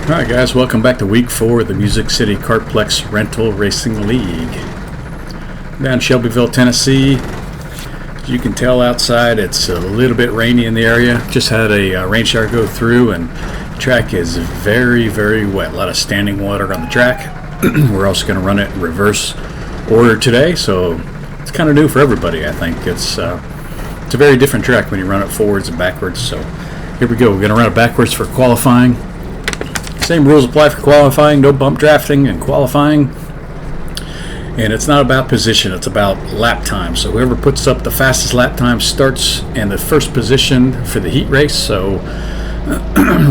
Alright guys, welcome back to week 4 of the Music City Kartplex Rental Racing League. Down in Shelbyville, Tennessee. As you can tell outside, it's a little bit rainy in the area. Just had a rain shower go through and the track is very, very wet. A lot of standing water on the track. We're also going to run it in reverse order today, so it's kind of new for everybody, I think. It's a very different track when you run it forwards and backwards. So here we go. We're going to run it backwards for qualifying. Same rules apply for qualifying, no bump drafting and qualifying. And it's not about position, it's about lap time. So whoever puts up the fastest lap time starts in the first position for the heat race. So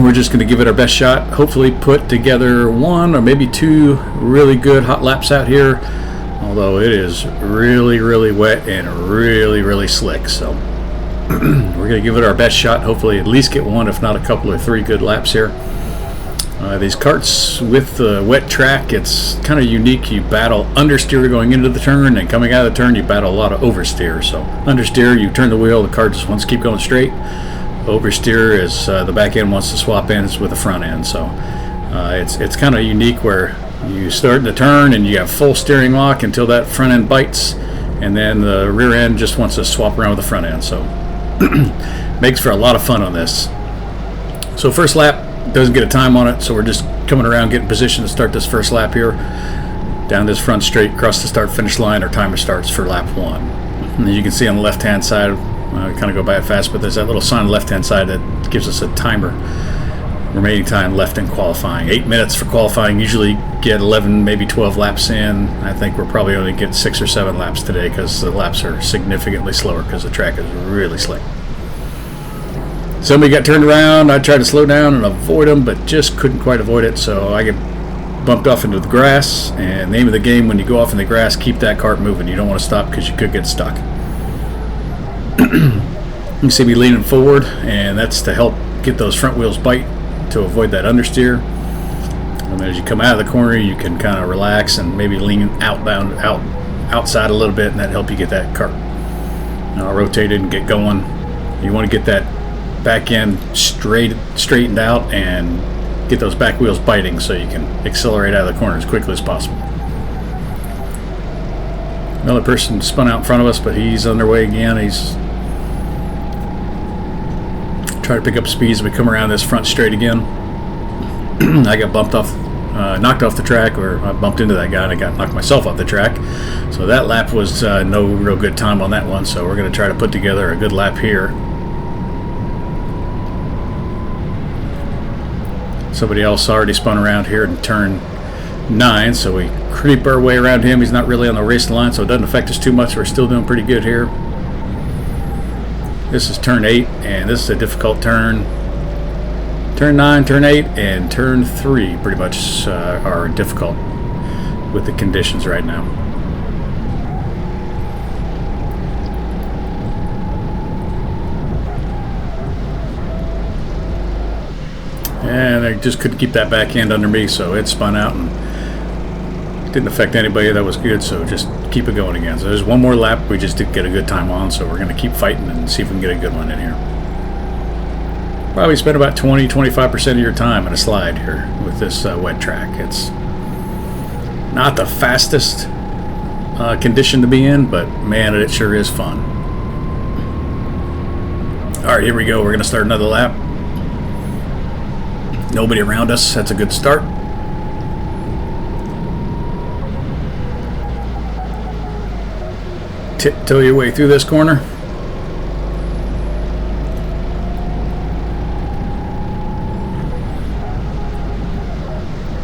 we're just going to give it our best shot. Hopefully put together one or maybe two really good hot laps out here. Although it is really, really wet and really, really slick. So we're going to give it our best shot. Hopefully at least get one, if not a couple or three good laps here. These karts with the wet track, it's kind of unique. You battle understeer going into the turn, and coming out of the turn you battle a lot of oversteer. So understeer, you turn the wheel, the car just wants to keep going straight. Oversteer is the back end wants to swap ends with the front end. So it's kind of unique where you start the turn and you have full steering lock until that front end bites, and then the rear end just wants to swap around with the front end. So makes for a lot of fun on this. So first lap, doesn't get a time on it, so we're just coming around getting position to start this first lap here. Down this front straight, across the start finish line, our timer starts for lap 1. And as you can see on the left hand side, kind of go by it fast, but there's that little sign on the left hand side that gives us a timer. Remaining time left in qualifying. 8 minutes for qualifying. Usually get 11, maybe 12 laps in. I think we're probably only get 6 or 7 laps today because the laps are significantly slower because the track is really slick. Somebody got turned around. I tried to slow down and avoid them, but just couldn't quite avoid it. So I get bumped off into the grass. And the name of the game, when you go off in the grass, keep that cart moving. You don't want to stop because you could get stuck. You can see me leaning forward, and that's to help get those front wheels bite to avoid that understeer. And then as you come out of the corner, you can kind of relax and maybe lean outside a little bit, and that help you get that cart rotated and get going. You want to get that back end straightened out and get those back wheels biting so you can accelerate out of the corner as quickly as possible. Another person spun out in front of us, but he's on their way again. He's trying to pick up speed as we come around this front straight again. I got knocked off the track, or I bumped into that guy and I got knocked myself off the track. So that lap was no real good time on that one, so we're going to try to put together a good lap here. Somebody else already spun around here in turn 9, so we creep our way around him. He's not really on the race line, so it doesn't affect us too much. We're still doing pretty good here. This is turn 8, and this is a difficult turn. Turn 9, turn 8, and turn 3 pretty much are difficult with the conditions right now. And I just couldn't keep that back end under me, so it spun out and didn't affect anybody. That was good, so just keep it going again. So there's one more lap we just didn't get a good time on, so we're going to keep fighting and see if we can get a good one in here. Probably spend about 20-25% of your time in a slide here with this wet track. It's not the fastest condition to be in, but man, it sure is fun. Alright, here we go. We're going to start another lap. Nobody around us. That's a good start. Tiptoe your way through this corner.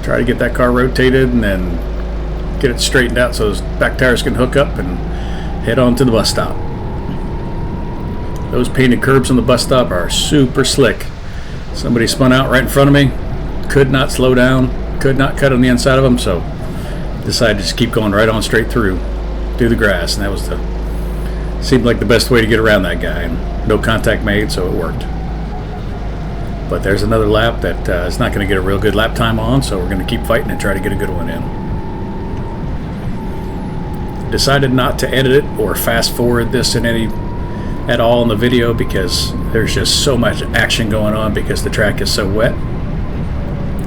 Try to get that car rotated and then get it straightened out so those back tires can hook up and head on to the bus stop. Those painted curbs on the bus stop are super slick. Somebody spun out right in front of me, could not slow down, could not cut on the inside of them, so decided to just keep going right on straight through the grass, and that was seemed like the best way to get around that guy. And no contact made, so it worked. But there's another lap that is not going to get a real good lap time on, so we're going to keep fighting and try to get a good one in. Decided not to edit it or fast forward this in any at all in the video because there's just so much action going on because the track is so wet.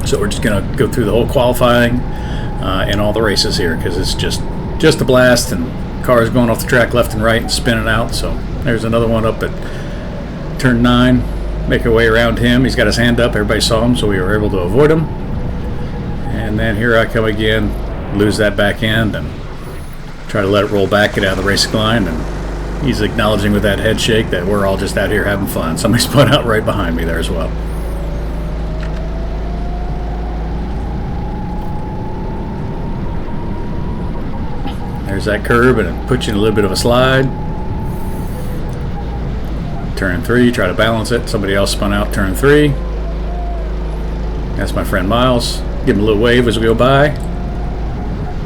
So we're just going to go through the whole qualifying and all the races here, because it's just a blast, and cars going off the track left and right and spinning out. So there's another one up at turn 9. Make our way around him. He's got his hand up. Everybody saw him, so we were able to avoid him. And then here I come again, lose that back end and try to let it roll back, get out of the racing line. And he's acknowledging with that head shake that we're all just out here having fun. Somebody spun out right behind me there as well. There's that curb, and it puts you in a little bit of a slide. Turn 3, try to balance it. Somebody else spun out turn 3. That's my friend Miles. Give him a little wave as we go by.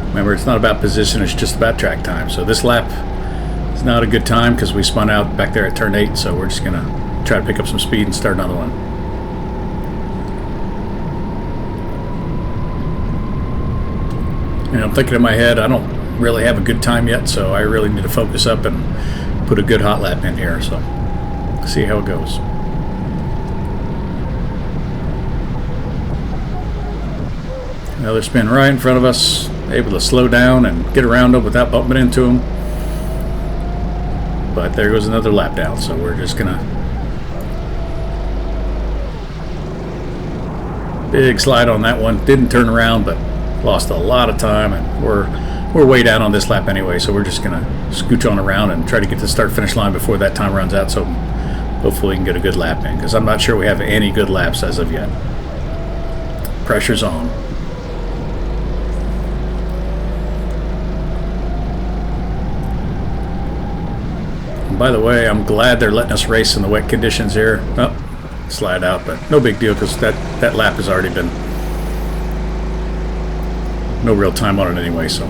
Remember, it's not about position, it's just about track time. So this lap is not a good time because we spun out back there at turn 8, so we're just going to try to pick up some speed and start another one. And I'm thinking in my head, I don't really have a good time yet, so I really need to focus up and put a good hot lap in here. So see how it goes. Another spin right in front of us, able to slow down and get around them without bumping into them. But there goes another lap down, so we're just gonna big slide on that one. Didn't turn around, but lost a lot of time, and we're way down on this lap anyway, so we're just gonna scooch on around and try to get to the start finish line before that time runs out, so hopefully we can get a good lap in, because I'm not sure we have any good laps as of yet. Pressure's on. And by the way, I'm glad they're letting us race in the wet conditions here. Oh, slide out, but no big deal, because that lap has already been no real time on it anyway, so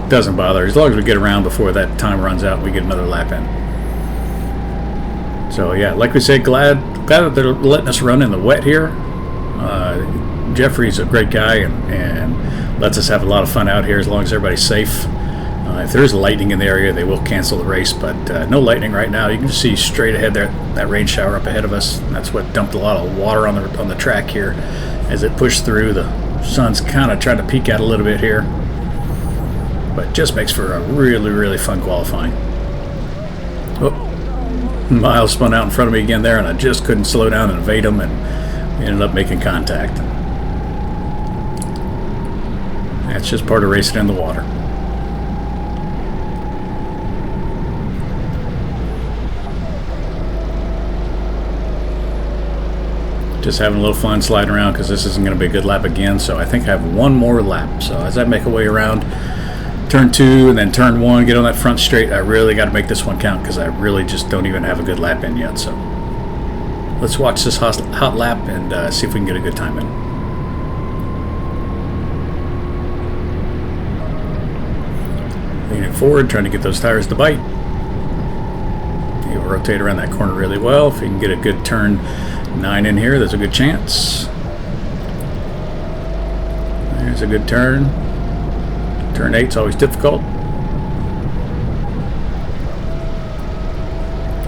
doesn't bother. As long as we get around before that time runs out, we get another lap in. So yeah, like we said, glad that they're letting us run in the wet here. Jeffrey's a great guy and lets us have a lot of fun out here as long as everybody's safe. If there is lightning in the area, they will cancel the race, but no lightning right now. You can just see straight ahead there, that rain shower up ahead of us. And that's what dumped a lot of water on the track here as it pushed through. The sun's kind of trying to peek out a little bit here, but just makes for a really, really fun qualifying. Oh, Miles spun out in front of me again there, and I just couldn't slow down and evade him, and we ended up making contact. That's just part of racing in the water. Just having a little fun sliding around, because this isn't going to be a good lap again, so I think I have one more lap. So as I make a way around turn 2 and then turn 1, get on that front straight, I really got to make this one count, because I really just don't even have a good lap in yet. So let's watch this hot lap and see if we can get a good time in. Leaning forward, trying to get those tires to bite. You'll rotate around that corner really well. If you can get a good turn 9 in here, there's a good chance. There's a good turn. Turn 8's always difficult.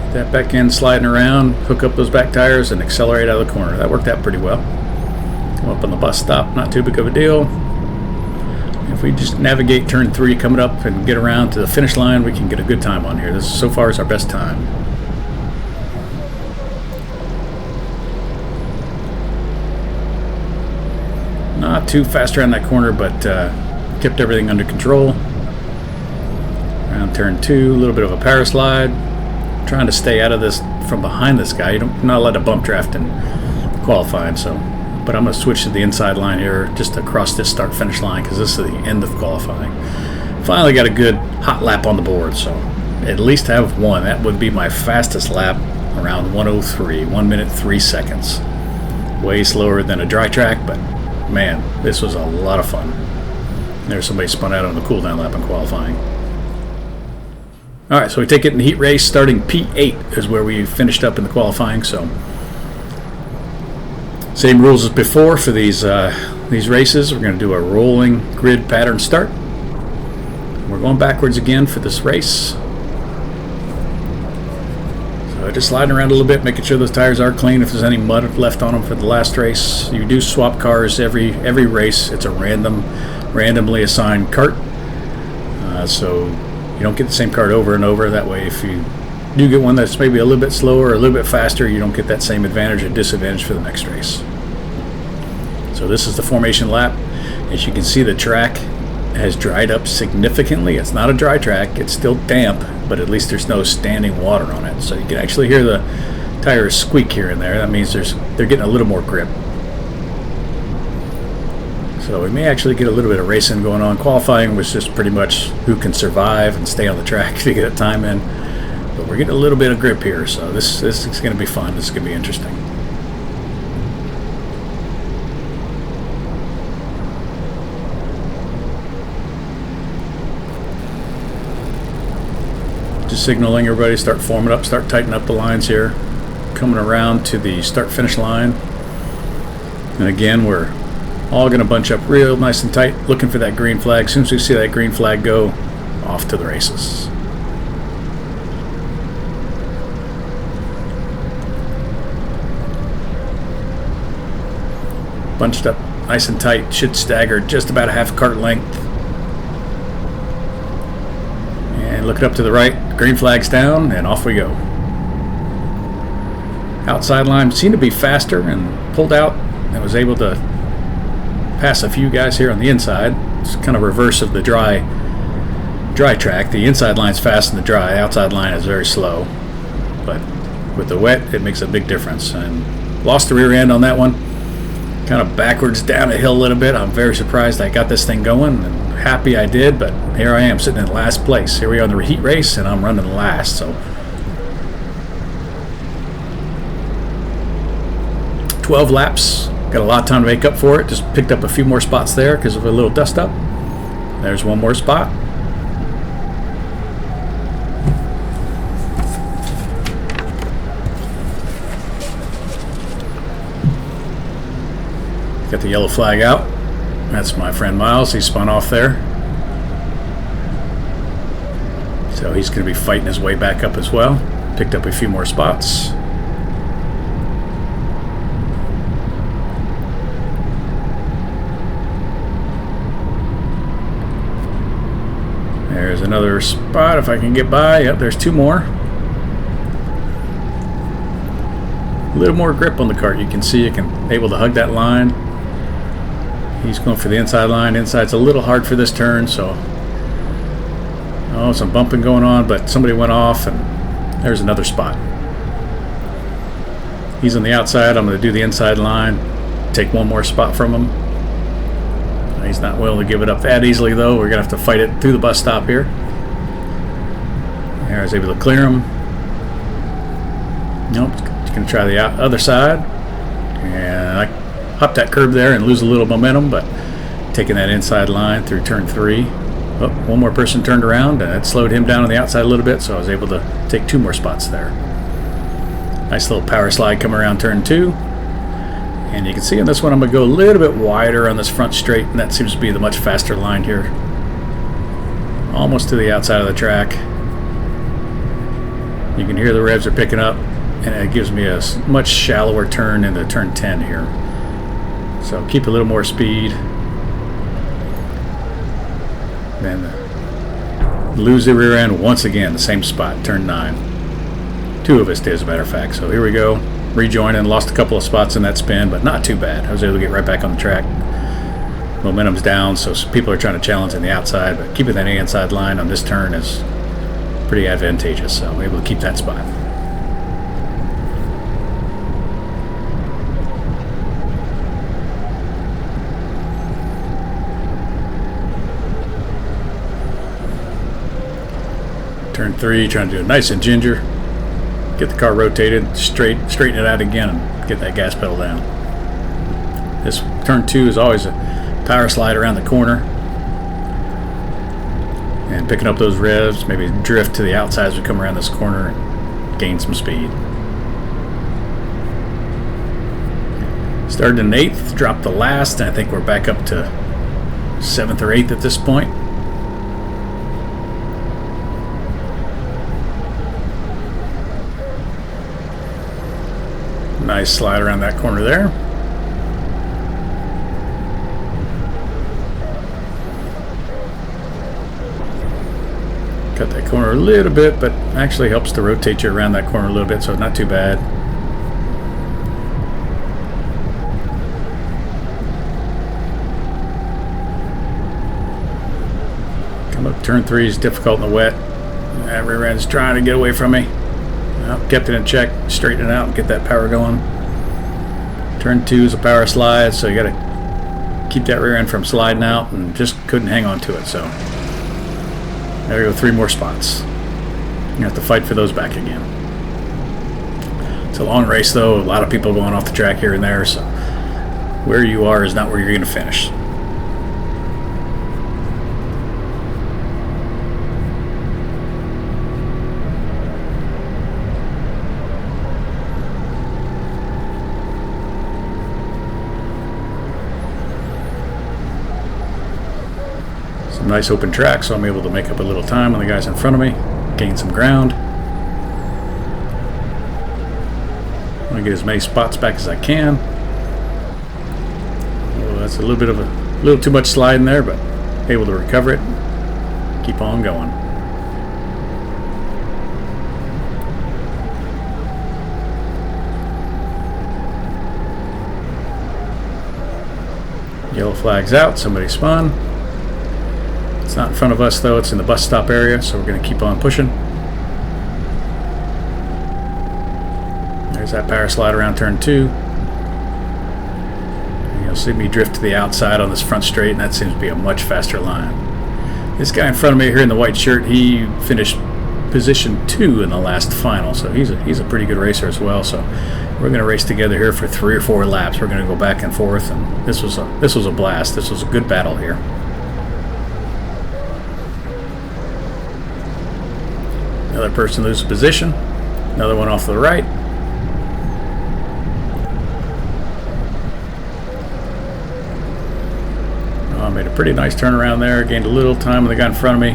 Get that back end sliding around, hook up those back tires, and accelerate out of the corner. That worked out pretty well. Come up on the bus stop, not too big of a deal. If we just navigate turn 3 coming up and get around to the finish line, we can get a good time on here. This so far is our best time. Not too fast around that corner, but kept everything under control. Around turn 2, a little bit of a power slide. Trying to stay out of this from behind this guy. You're not allowed to bump draft in qualifying, so. But I'm going to switch to the inside line here, just across this start finish line, because this is the end of qualifying. Finally got a good hot lap on the board, so at least have one. That would be my fastest lap, around 1:03, 1 minute 3 seconds. Way slower than a dry track, but man, this was a lot of fun. There's somebody spun out on the cool down lap in qualifying. All right, so we take it in the heat race. Starting P8 is where we finished up in the qualifying. So same rules as before for these races. We're going to do a rolling grid pattern start. We're going backwards again for this race. So So just sliding around a little bit, making sure those tires are clean. If there's any mud left on them for the last race, you do swap cars every race. It's a randomly assigned kart, so you don't get the same kart over and over. That way, if you do get one that's maybe a little bit slower or a little bit faster, you don't get that same advantage or disadvantage for the next race. So this is the formation lap. As you can see, the track has dried up significantly. It's not a dry track, it's still damp, but at least there's no standing water on it. So you can actually hear the tires squeak here and there. That means they're getting a little more grip. So we may actually get a little bit of racing going on. Qualifying was just pretty much who can survive and stay on the track to get a time in. But we're getting a little bit of grip here, so this is going to be fun. This is going to be interesting. Just signaling everybody to start forming up, start tightening up the lines here. Coming around to the start-finish line. And again, we're all going to bunch up real nice and tight, looking for that green flag. As soon as we see that green flag go, off to the races. Bunched up nice and tight, should stagger just about a half kart length. And looking up to the right, green flag's down, and off we go. Outside line seemed to be faster and pulled out and was able to pass a few guys here on the inside. It's kind of reverse of the dry track. The inside line's fast and the dry. The outside line is very slow. But with the wet, it makes a big difference. And lost the rear end on that one. Kind of backwards down a hill a little bit. I'm very surprised I got this thing going and happy I did, but here I am sitting in last place. Here we are in the heat race and I'm running last. So 12 laps. Got a lot of time to make up for it. Just picked up a few more spots there because of a little dust up. There's one more spot. Got the yellow flag out. That's my friend Miles. He spun off there. So he's going to be fighting his way back up as well. Picked up a few more spots. There's another spot if I can get by. Yep, there's two more. A little more grip on the kart. You can see you can able to hug that line. He's going for the inside line. Inside's a little hard for this turn, so some bumping going on, but somebody went off and there's another spot. He's on the outside. I'm going to do the inside line, take one more spot from him. He's not willing to give it up that easily, though. We're going to have to fight it through the bus stop here. There, I was able to clear him. Nope, he's going to try the other side. And I hopped that curb there and lose a little momentum, but taking that inside line through turn 3. Oh, one more person turned around, and it slowed him down on the outside a little bit, so I was able to take 2 more spots there. Nice little power slide coming around turn 2. And you can see on this one I'm going to go a little bit wider on this front straight, and that seems to be the much faster line here. Almost to the outside of the track. You can hear the revs are picking up, and it gives me a much shallower turn into turn 10 here. So keep a little more speed. Then lose the rear end once again, the same spot, turn 9. 2 of us did, as a matter of fact. So here we go. Rejoining, lost a couple of spots in that spin, but not too bad. I was able to get right back on the track. Momentum's down, so people are trying to challenge on the outside, but keeping that inside line on this turn is pretty advantageous, so I'm able to keep that spot. Turn 3, trying to do it nice and ginger. Get the car rotated, straighten it out again, and get that gas pedal down. This turn 2 is always a power slide around the corner. And picking up those revs, maybe drift to the outside as we come around this corner and gain some speed. Started in 8th, dropped the last, and I think we're back up to 7th or 8th at this point. nice slide around that corner there. Cut that corner a little bit, but actually helps to rotate you around that corner a little bit, so not too bad. Come up turn 3 is difficult in the wet. That rear end's trying to get away from me. Well, kept it in check, straighten it out and get that power going. Turn 2 is a power slide, so you got to keep that rear end from sliding out, and just couldn't hang on to it, so there you go, 3 more spots. You have to fight for those back again. It's a long race though, a lot of people going off the track here and there, so where you are is not where you're going to finish. Some nice open track, so I'm able to make up a little time on the guys in front of me, gain some ground. I want to get as many spots back as I can. Oh, that's a little too much sliding there, but able to recover it. Keep on going. Yellow flag's out, somebody spun. It's not in front of us though, it's in the bus stop area, so we're going to keep on pushing. There's that power slide around turn 2. And you'll see me drift to the outside on this front straight, and that seems to be a much faster line. This guy in front of me here in the white shirt, he finished position 2 in the last final, so he's a pretty good racer as well. So we're going to race together here for 3 or 4 laps. We're going to go back and forth, and this was a blast. This was a good battle here. Another person loses position. Another one off to the right. Oh, I made a pretty nice turnaround there. Gained a little time with the guy in front of me.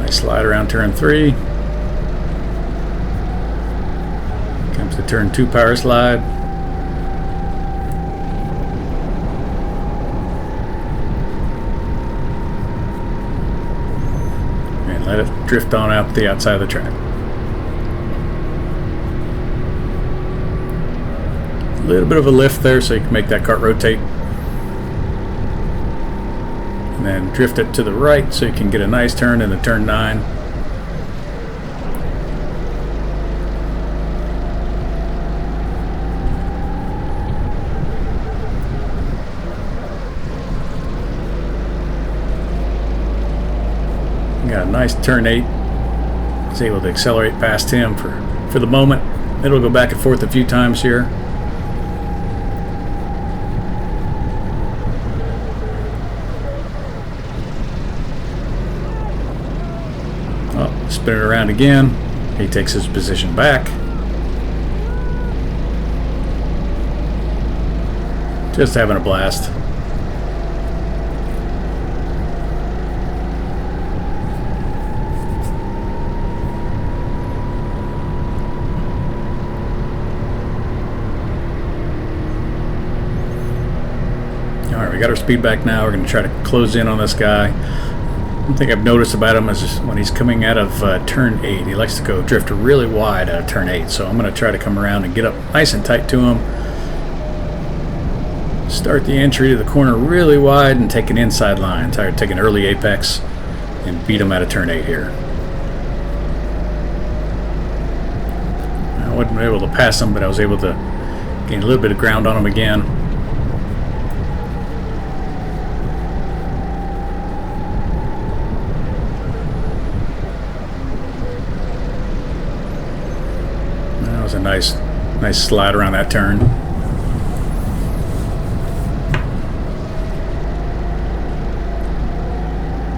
Nice slide around turn 3. Comes to turn 2 power slide. And let it drift on out the outside of the track. A little bit of a lift there so you can make that kart rotate. And then drift it to the right so you can get a nice turn into turn 9. Got a nice turn 8. Was able to accelerate past him for the moment. It'll go back and forth a few times here. Oh, spin it around again. He takes his position back. Just having a blast. Alright, we got our speed back now. We're going to try to close in on this guy. One thing I've noticed about him is just when he's coming out of turn 8, he likes to go drift really wide out of turn 8. So I'm going to try to come around and get up nice and tight to him. Start the entry to the corner really wide and take an inside line. Take an early apex and beat him out of turn 8 here. I wasn't able to pass him, but I was able to gain a little bit of ground on him again. That was a nice slide around that turn.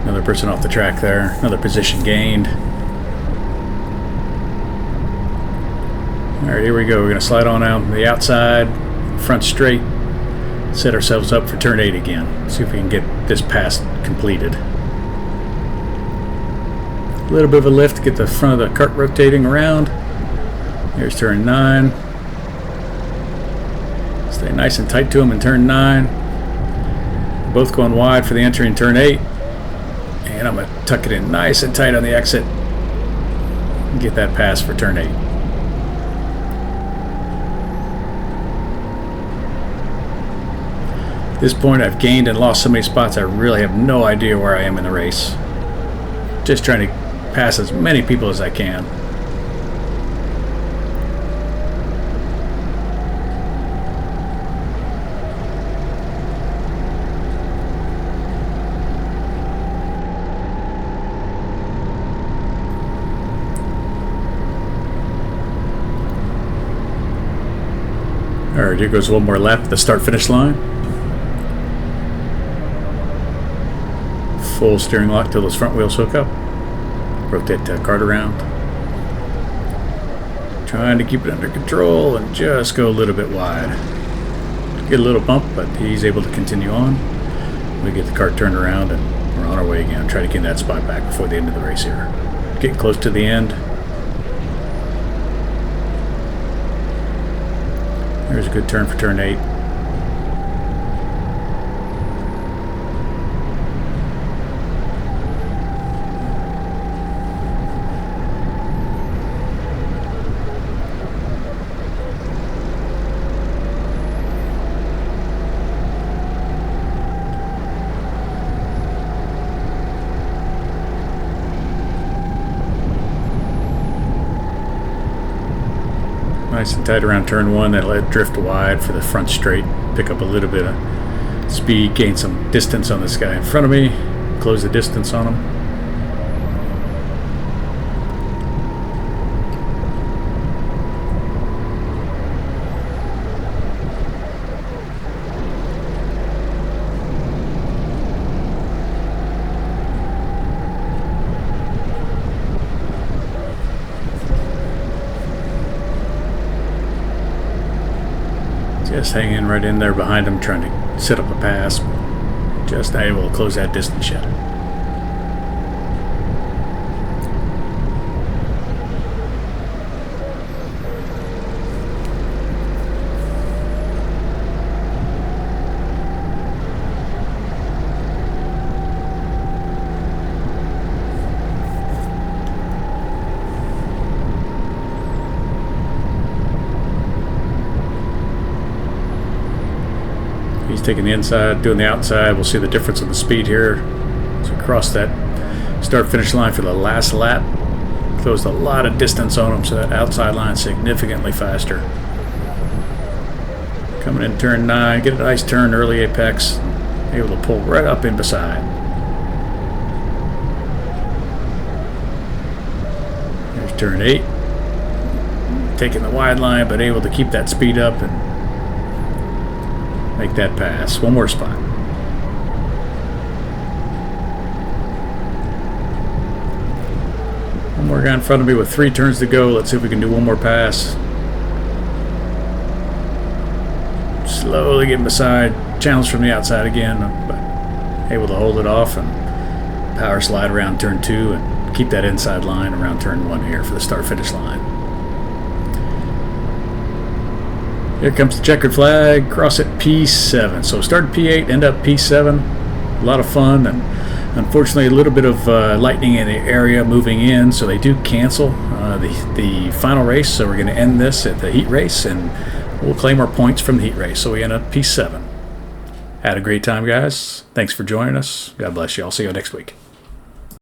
Another person off the track there. Another position gained. Alright, here we go. We're going to slide on out the outside, front straight, set ourselves up for turn 8 again. See if we can get this pass completed. A little bit of a lift to get the front of the cart rotating around. Here's turn 9. Stay nice and tight to them in turn 9. Both going wide for the entry in turn 8. And I'm going to tuck it in nice and tight on the exit and get that pass for turn 8. At this point, I've gained and lost so many spots, I really have no idea where I am in the race. Just trying to pass as many people as I can. Alright, here goes one more lap at the start-finish line. Full steering lock till those front wheels hook up. Rotate that cart around. Trying to keep it under control and just go a little bit wide. Get a little bump, but he's able to continue on. We get the cart turned around and we're on our way again. Try to get that spot back before the end of the race here. Getting close to the end. There's a good turn for turn 8. Nice and tight around turn 1, then let it drift wide for the front straight. Pick up a little bit of speed, gain some distance on this guy in front of me, close the distance on him. Just hanging right in there behind him, trying to set up a pass. Just not able to close that distance yet. He's taking the inside, doing the outside. We'll see the difference in the speed here. So across that start-finish line for the last lap. Closed a lot of distance on him, so that outside line significantly faster. Coming in turn 9, get a nice turn, early apex. Able to pull right up in beside. There's turn 8. Taking the wide line, but able to keep that speed up and make that pass. One more spot. One more guy in front of me with 3 turns to go. Let's see if we can do one more pass. Slowly getting beside. Challenge from the outside again, but able to hold it off and power slide around turn 2 and keep that inside line around turn 1 here for the start-finish line. Here comes the checkered flag, cross at P7. So started P8, end up P7. A lot of fun, and unfortunately a little bit of lightning in the area moving in, so they do cancel the final race. So we're going to end this at the heat race, and we'll claim our points from the heat race. So we end up P7. Had a great time, guys. Thanks for joining us. God bless you. I'll see you next week.